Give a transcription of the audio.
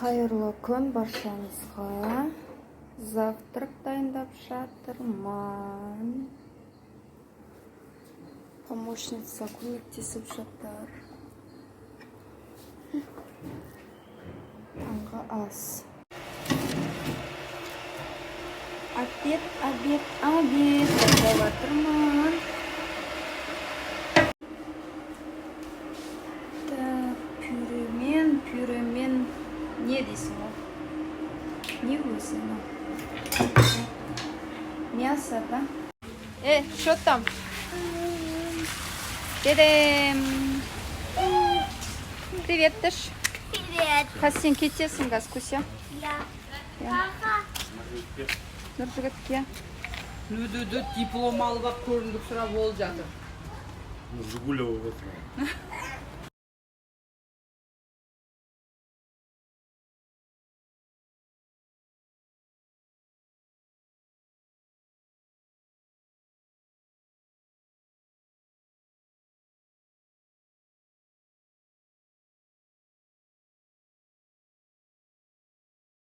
Қайырлы күн баршаңызға. Завтрак дайындап жатырмын. Помощница көмектесіп жатыр. Таңғы ас. Обед дайындап жатырмын. Пюремен не дейсің ол? Не өзі? Мясо, да? Что там? Привет, Тыш. Привет. Қазір сен кетесің Газкуся? Я. Нұржігітке. Диплом алып көріндік сұрап ол жатыр. Жигулева отырған.